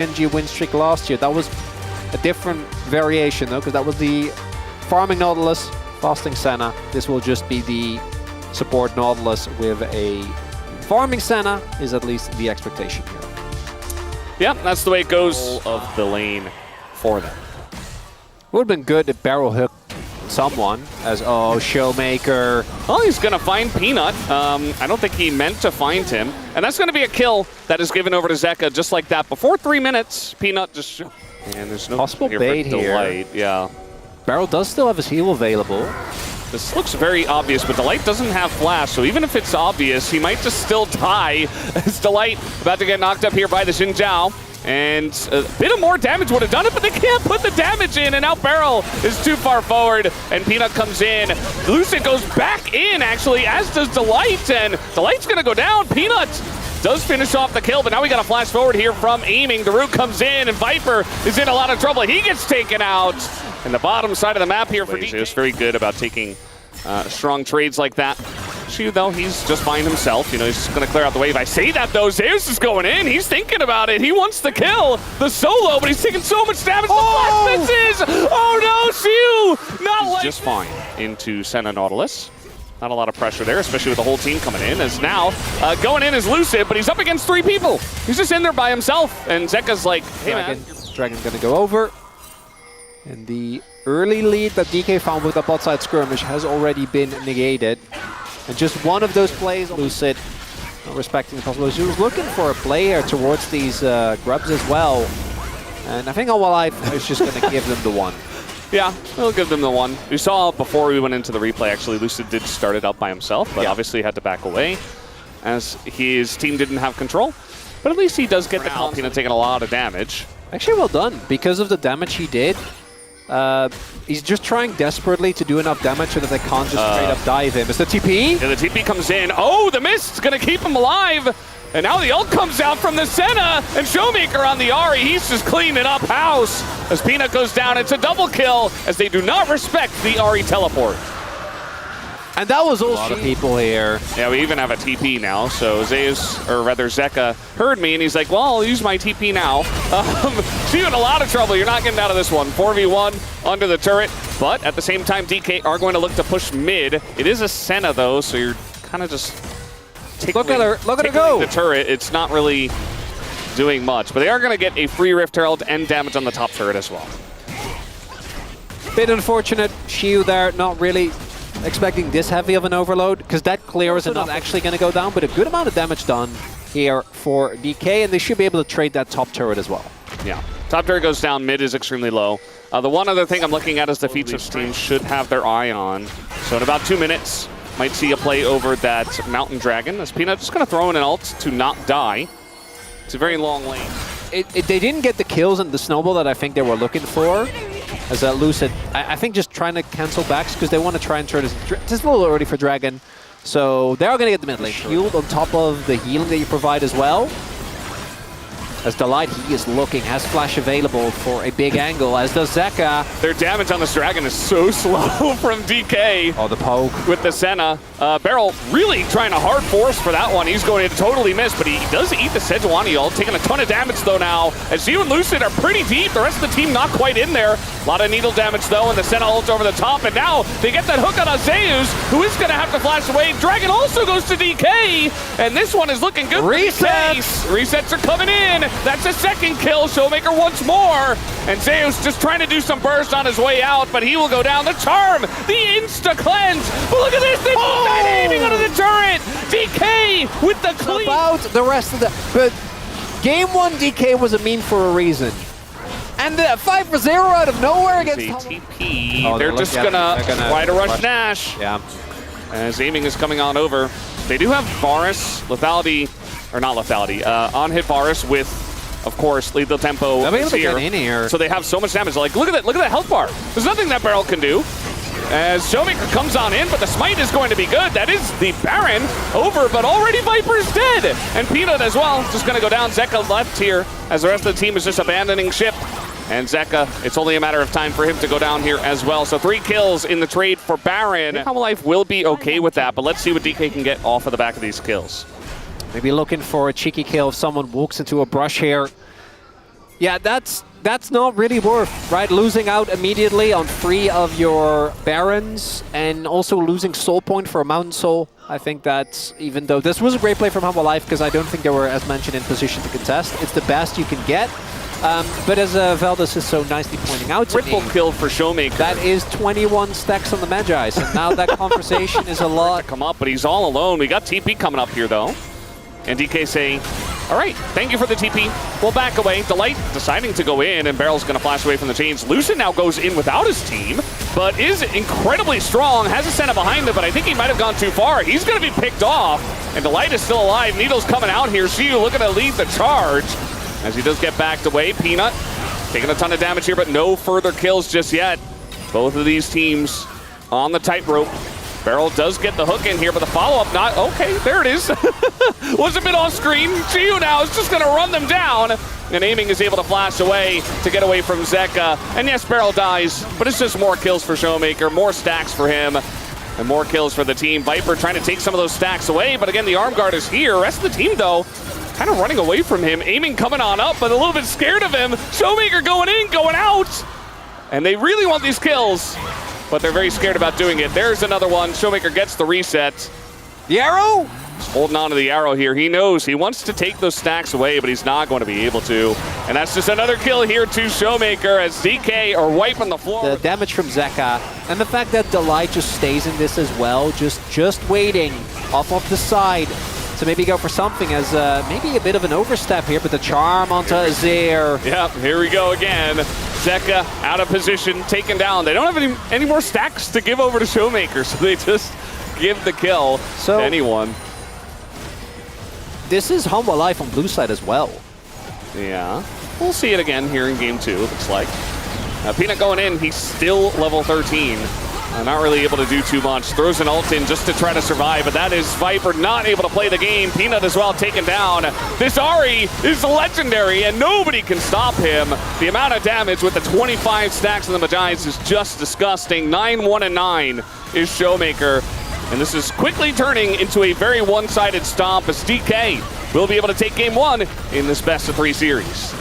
NG win streak last year. That was a different variation though, because that was the farming Nautilus, fasting Senna. This will just be the support Nautilus with a farming Senna is at least the expectation here. Yeah, that's the way it goes of the lane for them. Would have been good if Barrel hooked someone as, oh, Showmaker. Well, he's going to find Peanut. I don't think he meant to find him. And that's going to be a kill that is given over to Zeka just like that. Before 3 minutes, Peanut just... And there's no possible bait here. Delight. Yeah. Barrel does still have his heal available. This looks very obvious, but Delight doesn't have flash, so even if it's obvious, he might just still die. As Delight about to get knocked up here by the Xin Zhao. And a bit of more damage would have done it, but they can't put the damage in, and now Barrel is too far forward, and Peanut comes in. Lucid goes back in, actually, as does Delight, and Delight's gonna go down. Peanut does finish off the kill, but now we got a flash forward here from aiming. The Root comes in, and Viper is in a lot of trouble. He gets taken out. And the bottom side of the map here for DK. He's very good about taking strong trades like that. Shu, though, he's just fine himself. You know, he's just going to clear out the wave. I say that, though. Zeus is going in. He's thinking about it. He wants to kill the solo, but he's taking so much damage. Oh! The flash misses! Oh, no, Shu! Not like just fine into Senna Nautilus. Not a lot of pressure there, especially with the whole team coming in. As now, going in is Lucid, but he's up against 3 people. He's just in there by himself. And Zeka's like, hey, Dragon's going to go over. And the early lead that DK found with the bot side skirmish has already been negated. And just one of those plays, Lucid, not respecting the possibility. He was looking for a play here towards these grubs as well. And I think Hanwha Life is just going to give them the one. Yeah, we'll give them the one. We saw before we went into the replay, actually, Lucid did start it up by himself, but obviously had to back away as his team didn't have control. But at least he does get the comp, you know, taking a lot of damage. Actually, well done. Because of the damage he did, he's just trying desperately to do enough damage so that they can't just straight up dive him. Is the TP? Yeah, the TP comes in. Oh, the mist's going to keep him alive. And now the ult comes out from the Senna, and Showmaker on the Ahri. He's just cleaning up house. As Peanut goes down, it's a double kill, as they do not respect the Ahri teleport. And that was all a lot of people here. Yeah, we even have a TP now, so Zeus, or rather Zeka, heard me, and he's like, well, I'll use my TP now. She's in a lot of trouble. You're not getting out of this one. 4v1 under the turret, but at the same time, DK are going to look to push mid. It is a Senna, though, so you're kind of just look at her go. The turret, it's not really doing much, but they are going to get a free Rift Herald and damage on the top turret as well. Bit unfortunate. Shiu there, not really expecting this heavy of an overload, because that clear is not actually going to go down, but a good amount of damage done here for DK, and they should be able to trade that top turret as well. Yeah, top turret goes down, mid is extremely low. The one other thing I'm looking at is the features team should have their eye on. So in about 2 minutes, might see a play over that Mountain Dragon, as Peanut just going to throw in an ult to not die. It's a very long lane. They didn't get the kills and the snowball that I think they were looking for. As Lucid, I think just trying to cancel backs because they want to try and turn this. This is a little early for Dragon. So they're going to get the mid lane shield on top of the healing that you provide as well. As Delight, he is looking, has flash available for a big angle, as does Zeka. Their damage on this Dragon is so slow from DK. Oh, the poke. With the Senna. Barrel really trying a hard force for that one. He's going to totally miss, but he does eat the Sejuani ult, taking a ton of damage though now. As you and Lucid are pretty deep, the rest of the team not quite in there. A lot of needle damage though, and the Senna ult over the top, and now they get that hook on Zeus, who is going to have to flash away. Dragon also goes to DK, and this one is looking good. Resets! Resets are coming in. That's a second kill. Showmaker once more. And Zeus just trying to do some burst on his way out, but he will go down. The charm, the insta-cleanse. But look at this, they both died aiming under the turret. DK with the clean. About the rest of the... But game 1 DK was a meme for a reason. And the 5-0 out of nowhere against TP. Oh, they're just gonna try to rush Nash. Yeah. As aiming is coming on over. They do have Varus, lethality, or not lethality, on-hit Varus with, of course, lethal tempo here. So they have so much damage. Like, look at that health bar. There's nothing that Barrel can do. As Showmaker comes on in, but the smite is going to be good. That is the Baron over, but already Viper's dead. And Peanut as well, just going to go down. Zeka left here, as the rest of the team is just abandoning ship. And Zeka, it's only a matter of time for him to go down here as well. So 3 kills in the trade for Baron. Hanwha Life will be okay with that, but let's see what DK can get off of the back of these kills. Maybe looking for a cheeky kill if someone walks into a brush here. Yeah, that's not really worth, right? Losing out immediately on 3 of your Barons and also losing Soul Point for a Mountain Soul. I think that's, even though this was a great play from Hanwha Life, because I don't think they were, as mentioned, in position to contest. It's the best you can get. But as Veldas is so nicely pointing out to me, triple kill for Showmaker. that is 21 stacks on the Magi. So now that conversation is a lot. Come up, but he's all alone. We got TP coming up here, though. And DK saying, all right, thank you for the TP. We'll back away. Delight deciding to go in, and Barrel's going to flash away from the chains. Lucid now goes in without his team, but is incredibly strong. Has a Senna behind him, but I think he might have gone too far. He's going to be picked off, and Delight is still alive. Needle's coming out here. Shiyu looking to lead the charge as he does get backed away. Peanut taking a ton of damage here, but no further kills just yet. Both of these teams on the tightrope. Barrel does get the hook in here, but the follow-up not... Okay, there it is. Was a bit off screen. Shiyu now is just going to run them down. And Aiming is able to flash away to get away from Zeka. And yes, Barrel dies, but it's just more kills for Showmaker, more stacks for him, and more kills for the team. Viper trying to take some of those stacks away, but again, the arm guard is here. Rest of the team, though, kind of running away from him. Aiming coming on up, but a little bit scared of him. Showmaker going in, going out. And they really want these kills, but they're very scared about doing it. There's another one. Showmaker gets the reset. The arrow? He's holding on to the arrow here. He knows he wants to take those stacks away, but he's not going to be able to. And that's just another kill here to Showmaker as DK are wiping the floor. The damage from Zeka, and the fact that Delight just stays in this as well, just waiting off of the side to maybe go for something as maybe a bit of an overstep here, but the charm onto Azir. Yep, here we go again. Zeka out of position, taken down. They don't have any more stacks to give over to Showmaker, so they just give the kill to anyone. This is Hanwha Life on blue side as well. Yeah, we'll see it again here in game 2, looks like. Peanut going in, he's still level 13. Not really able to do too much. Throws an ult in just to try to survive, but that is Viper not able to play the game. Peanut as well taken down. This Ahri is legendary, and nobody can stop him. The amount of damage with the 25 stacks on the Magi's is just disgusting. 9-1-9 is Showmaker, and this is quickly turning into a very one-sided stomp as DK will be able to take game 1 in this best-of-3 series.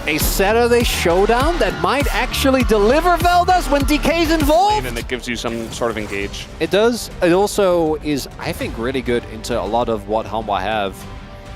A Saturday showdown that might actually deliver Veldas when DK's involved. And it gives you some sort of engage. It does. It also is, I think, really good into a lot of what Hanwha have.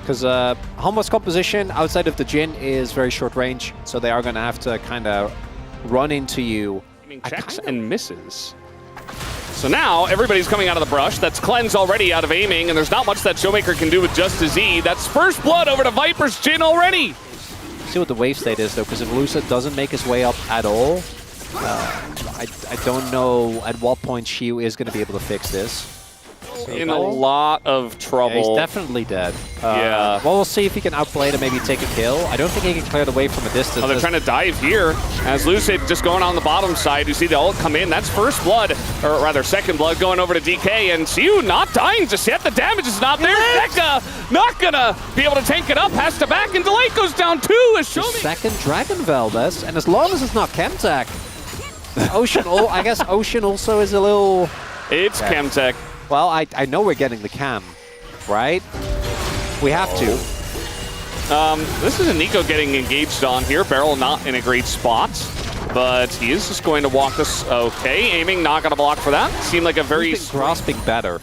Because Hanwha's composition outside of the Jhin is very short range, so they are going to have to kind of run into you. Checks and misses. So now everybody's coming out of the brush. That's Cleanse already out of Aiming, and there's not much that Showmaker can do with just a Z. That's first blood over to Viper's Jhin already. See what the wave state is, though, because if Lucid doesn't make his way up at all, I don't know at what point Shiyu is going to be able to fix this. So in a lot of trouble. Yeah, he's definitely dead. Yeah. Well, we'll see if he can outplay to maybe take a kill. I don't think he can clear it away from a distance. Oh, they're trying to dive here as Lucid just going on the bottom side. You see the ult come in. That's first blood, or rather second blood, going over to DK. And Shiyu not dying just yet. The damage is not there. Zeka not going to be able to tank it up. Has to back, and Delight goes down too. As second Dragon Veldas, and as long as it's not Chemtech, Ocean, I guess Ocean also is a little... It's Chemtech. Well, I know we're getting the cam, right? We have to. This is a Nico getting engaged on here. Barrel not in a great spot, but he is just going to walk this. Okay, Aiming not going to block for that. Seemed like a very... grasping better.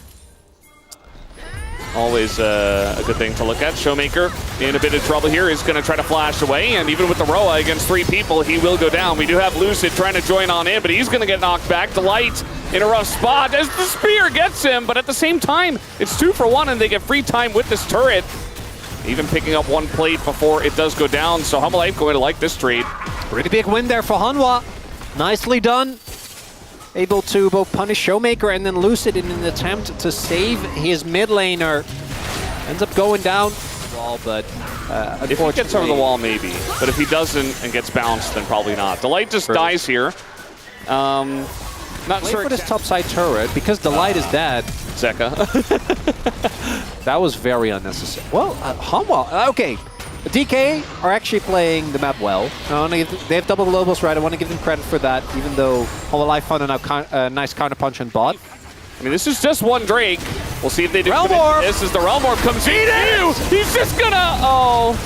Always a good thing to look at. Showmaker in a bit of trouble here is going to try to flash away, and even with the Roa against 3 people, he will go down. We do have Lucid trying to join on in, but he's going to get knocked back. Delight in a rough spot as the spear gets him, but at the same time, it's 2 for 1, and they get free time with this turret. Even picking up 1 plate before it does go down, so Hanwha Life going to like this trade. Pretty big win there for Hanwha. Nicely done. Able to both punish Showmaker and then Lucid in an attempt to save his mid laner. Ends up going down the wall, but unfortunately... If he gets over the wall, maybe. But if he doesn't and gets bounced, then probably not. Delight just dies here. Not sure for this topside turret, because Delight is dead. Zeka. That was very unnecessary. Well, Hanwha, okay. DK are actually playing the map well. They have double globals, right? I want to give them credit for that, even though Hanwha Life found a nice counterpunch and bot. I mean, this is just 1 Drake. We'll see if they do. Realm Orb. This is the Realm Orb comes in. He's just gonna,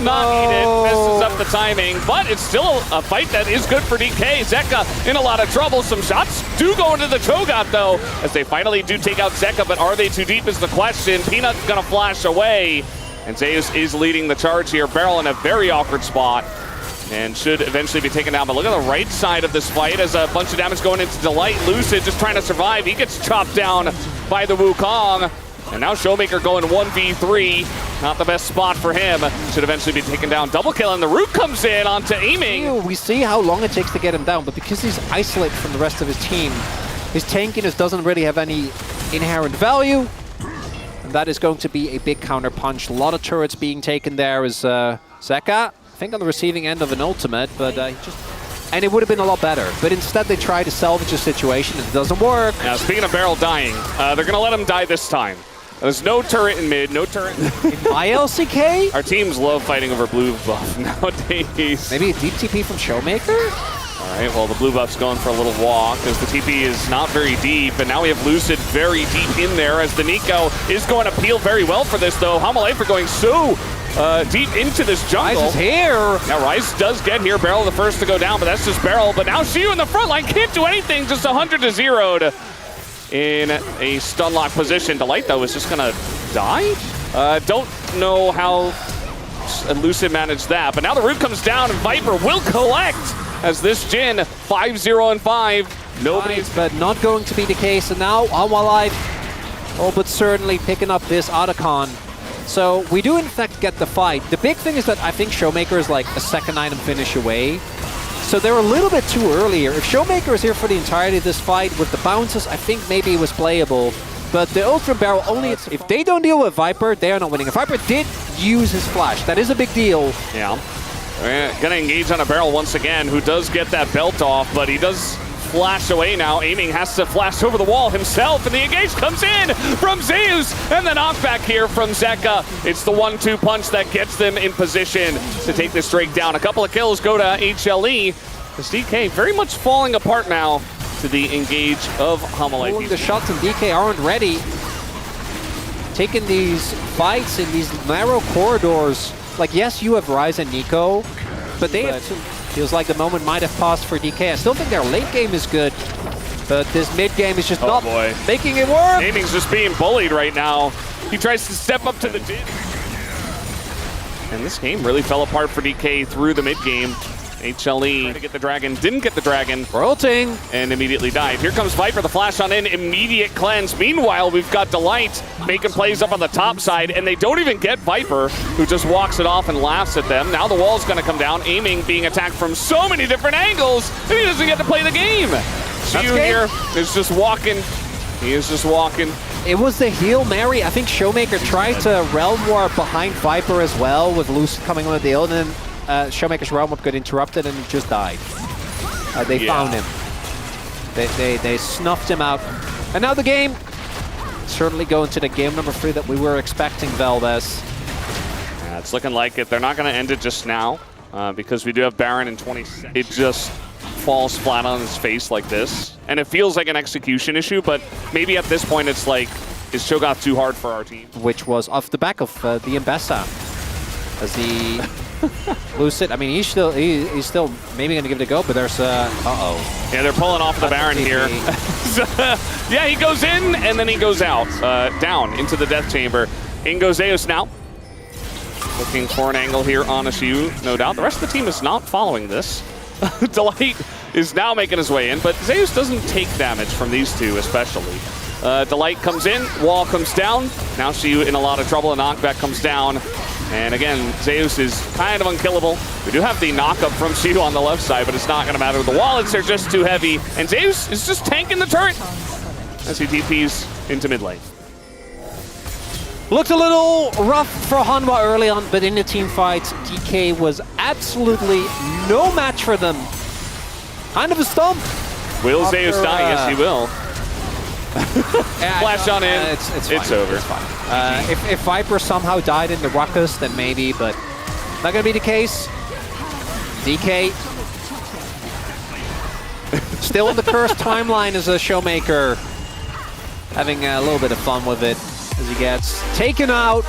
not eat it. Messes up the timing, but it's still a fight that is good for DK. Zeka in a lot of trouble. Some shots do go into the Cho'Gath though, as they finally do take out Zeka, but are they too deep is the question. Peanut's gonna flash away, and Zeus is leading the charge here. Beryl in a very awkward spot, and should eventually be taken down. But look at the right side of this fight as a bunch of damage going into Delight. Lucid just trying to survive. He gets chopped down by the Wukong. And now Showmaker going 1v3. Not the best spot for him. Should eventually be taken down. Double kill, and the Root comes in onto aiming. We see how long it takes to get him down, but because he's isolated from the rest of his team, his tankiness doesn't really have any inherent value. And that is going to be a big counter punch. A lot of turrets being taken there as Zeka, I think on the receiving end of an ultimate, but and it would have been a lot better. But instead they try to salvage a situation and it doesn't work. Now speaking of Beryl dying, they're going to let him die this time. There's no turret in mid, no turret. In my LCK? Our teams love fighting over blue buff nowadays. Maybe a deep TP from Showmaker? All right, well, the blue buff's going for a little walk as the TP is not very deep, and now we have Lucid very deep in there as the Nico is going to peel very well for this, though. HLE going so deep into this jungle. Ryze is here. Now Ryze does get here. Beryl the first to go down, but that's just Beryl. But now Xiu in the front line can't do anything, just 100-0'd in a stun lock position. Delight, though, is just going to die? Don't know how Lucid managed that, but now the Root comes down, and Viper will collect as this Jhin 5-0-5. Nobody's, but not going to be the case. And now Hanwha but certainly picking up this Otacon. So we do in fact get the fight. The big thing is that I think Showmaker is like a second item finish away. So they're a little bit too early here. If Showmaker is here for the entirety of this fight with the bounces, I think maybe it was playable. But the Ultra Barrel only, if they don't deal with Viper, they are not winning. If Viper did use his flash, that is a big deal. Yeah. Gonna engage on a Beryl once again, who does get that belt off, but he does flash away now. Aiming has to flash over the wall himself, and the engage comes in from Zeus, and the knockback here from Zeka. It's the 1-2 punch that gets them in position to take this Drake down. A couple of kills go to HLE. This DK very much falling apart now to the engage of HLE. The shots and DK aren't ready. Taking these fights in these narrow corridors. Like, yes, you have Ryze and Nico, but they have to, feels like the moment might have passed for DK. I still think their late game is good, but this mid game is just not making it work. Aiming's just being bullied right now. He tries to step up to the Jhin. And this game really fell apart for DK through the mid game. HLE to get the dragon, didn't get the dragon. Ulting. And immediately died. Here comes Viper, the flash on in, immediate cleanse. Meanwhile, we've got Delight making plays up on the top side, and they don't even get Viper, who just walks it off and laughs at them. Now the wall's gonna come down, Aiming being attacked from so many different angles, and he doesn't get to play the game. Xiu here is just walking. He is just walking. It was the Hail Mary. I think Showmaker tried to Realm War behind Viper as well, with Lucid coming on with the ult, and then Showmaker's Realm Up got interrupted and he just died. They found him. They snuffed him out. And now the game certainly going to the game number 3 that we were expecting, Valdez. Yeah, it's looking like it. They're not going to end it just now because we do have Baron in 20 seconds. It just falls flat on his face like this. And it feels like an execution issue, but maybe at this point it's like, is Cho'Gath too hard for our team? Which was off the back of the Mbessa. As the Lucid, I mean, he's still maybe gonna give it a go, but there's uh-oh. Yeah, they're pulling off the Baron here. Yeah, he goes in and then he goes out, down into the death chamber. In goes Zeus now. Looking for an angle here on a Xiu, no doubt. The rest of the team is not following this. Delight is now making his way in, but Zeus doesn't take damage from these two especially. Delight comes in, wall comes down. Now Xiu in a lot of trouble, a knockback comes down. And again, Zeus is kind of unkillable. We do have the knockup from Xiu on the left side, but it's not going to matter. The wallets are just too heavy, and Zeus is just tanking the turret as he TPs into mid lane. Looked a little rough for Hanwha early on, but in the team fights, DK was absolutely no match for them. Kind of a stump. Will Zeus die? Yes, he will. Flash on in. It's over. It's fine. If Viper somehow died in the ruckus, then maybe, but not gonna be the case. DK still in the cursed timeline as a Showmaker, having a little bit of fun with it. as he gets taken out.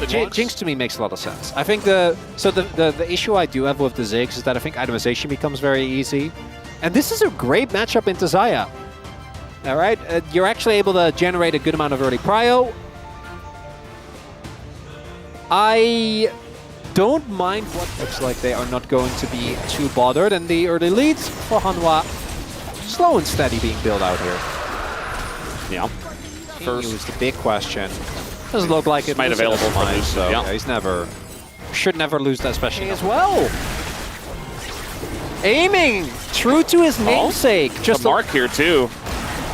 Jinx to me makes a lot of sense. I think the issue I do have with the Ziggs is that I think itemization becomes very easy. And this is a great matchup into Xayah. All right, you're actually able to generate a good amount of early prio. I don't mind what looks like they are not going to be too bothered, and the early leads for Hanwha slow and steady being built out here. Yeah. First is the big question. Doesn't look like it. Might available for Lucid, so yeah. He's should never lose that special as well. Aiming true to his namesake. Just a mark here too.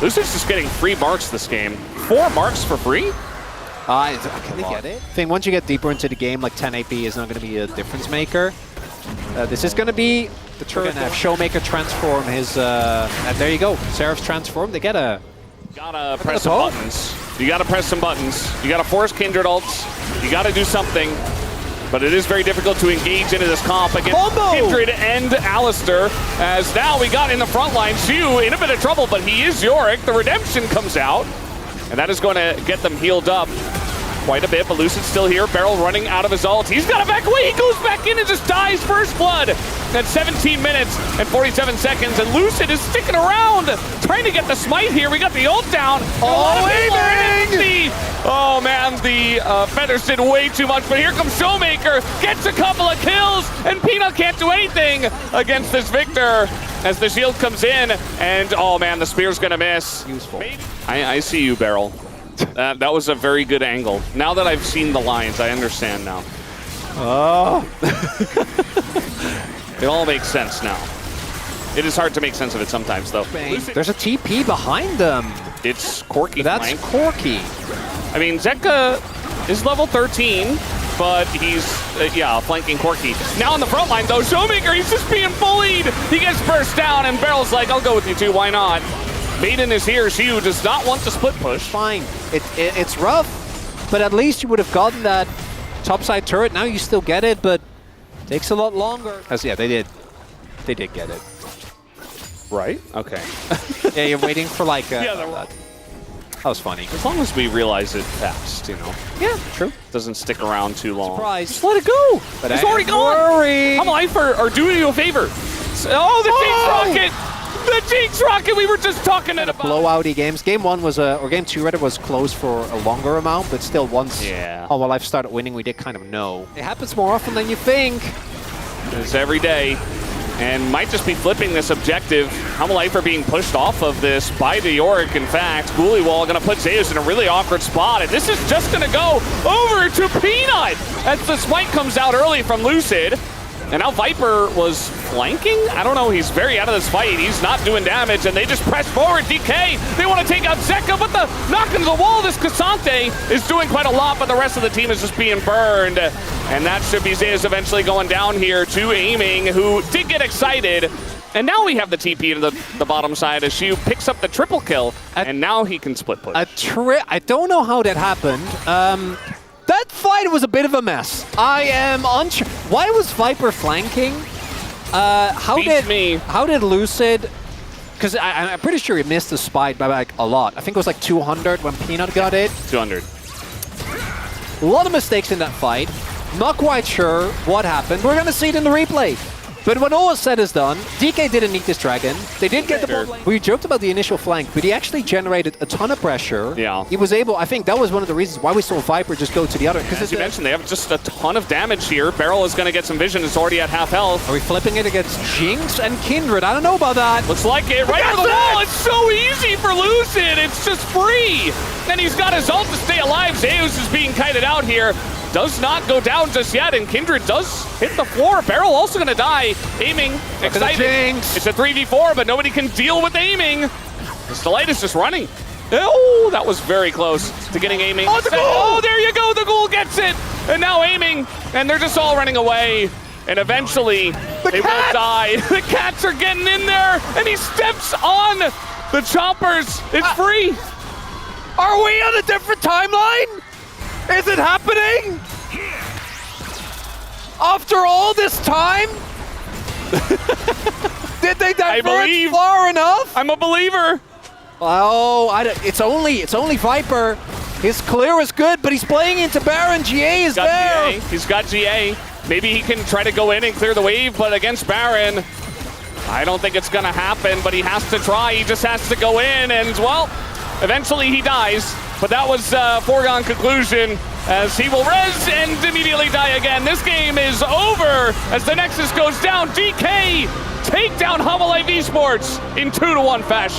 Lucid's just getting free marks this game. 4 marks for free? Can they get it? I think once you get deeper into the game, like 10 AP is not going to be a difference maker. This is going to be the turn. Have Showmaker transform his. And there you go. Seraph's transform. They get a. Gotta press some buttons. You gotta press some buttons. You gotta force Kindred ults. You gotta do something. But it is very difficult to engage into this comp against Kindred and Alistair. As now we got in the front line. Shu in a bit of trouble, but he is Yorick. The redemption comes out. And that is going to get them healed up quite a bit, but Lucid's still here. Beryl running out of his ult. He's got to back away. He goes back in and just dies first blood at 17 minutes and 47 seconds. And Lucid is sticking around, trying to get the smite here. We got the ult down. Aiming! Oh man, the Feathers did way too much, but here comes Showmaker, gets a couple of kills, and Peanut can't do anything against this Victor as the shield comes in, and oh man, the spear's gonna miss. Useful. I see you, Beryl. That was a very good angle. Now that I've seen the lines, I understand now. Oh. It all makes sense now. It is hard to make sense of it sometimes, though. There's a TP behind them. It's Corki. That's Corki. I mean, Zeka is level 13, but he's, flanking Corki. Now on the front line, though, Showmaker, he's just being bullied. He gets burst down, and Beryl's like, I'll go with you too, why not? Maiden is here. She does not want to split push. Fine. It's rough, but at least you would have gotten that topside turret. Now you still get it, but it takes a lot longer. Yeah, they did. They did get it. Right? Okay. Yeah, you're waiting for like that was funny. As long as we realize it fast, you know. Yeah, true. Doesn't stick around too long. Surprise. Just let it go. But it's already gone. HLE are doing you a favor. Oh, the Jinx Rocket! The Jinx Rocket we were just talking about. Blowouty games. Game 1 was, or Game 2 rather, was close for a longer amount, but still once HLE started winning, we did kind of know. It happens more often than you think. It's every day. And might just be flipping this objective. HLE are being pushed off of this by the Yorick, in fact. Ghouliewall going to put Zeus in a really awkward spot, and this is just going to go over to Peanut as the smite comes out early from Lucid. And now Viper was flanking? I don't know, he's very out of this fight. He's not doing damage, and they just press forward. DK, they want to take out Zeka, but the knock into the wall, this Cassante is doing quite a lot, but the rest of the team is just being burned. And that should be Zeus eventually going down here to Aiming, who did get excited. And now we have the TP to the bottom side as Shu picks up the triple kill, and now he can split push. I don't know how that happened. That fight was a bit of a mess. I am unsure. Why was Viper flanking? How did Lucid? Because I'm pretty sure he missed the spike by like a lot. I think it was like 200 when Peanut got it. 200. A lot of mistakes in that fight. Not quite sure what happened. We're gonna see it in the replay. But when all is said is done, DK didn't need this dragon. They did get the ball lane. We joked about the initial flank, but he actually generated a ton of pressure. Yeah. He was able, I think that was one of the reasons why we saw Viper just go to the other. As you mentioned, they have just a ton of damage here. Beryl is going to get some vision. It's already at half health. Are we flipping it against Jinx and Kindred? I don't know about that. Looks like it. Right on the wall. It's so easy for Lucid. It's just free. And he's got his ult to stay alive. Zeus is being kited out here. Does not go down just yet, and Kindred does hit the floor. Beryl also going to die. Aiming, excited. It's a 3v4, but nobody can deal with Aiming. This Delight is just running. Oh, that was very close to getting Aiming. Oh, the goal! Oh, there you go. The goal gets it. And now Aiming, and they're just all running away. And eventually, they will die. The cats are getting in there, and he steps on the choppers. It's free. Are we on a different timeline? Is it happening? After all this time? Did they diverge far enough? I'm a believer. Oh, it's only Viper. His clear was good, but he's playing into Baron. GA is there. GA. He's got GA. Maybe he can try to go in and clear the wave, but against Baron, I don't think it's going to happen, but he has to try. He just has to go in, and, well, eventually he dies. But that was a foregone conclusion, as he will res and immediately die again. This game is over as the Nexus goes down. DK take down Hanwha Esports in 2-1 fashion.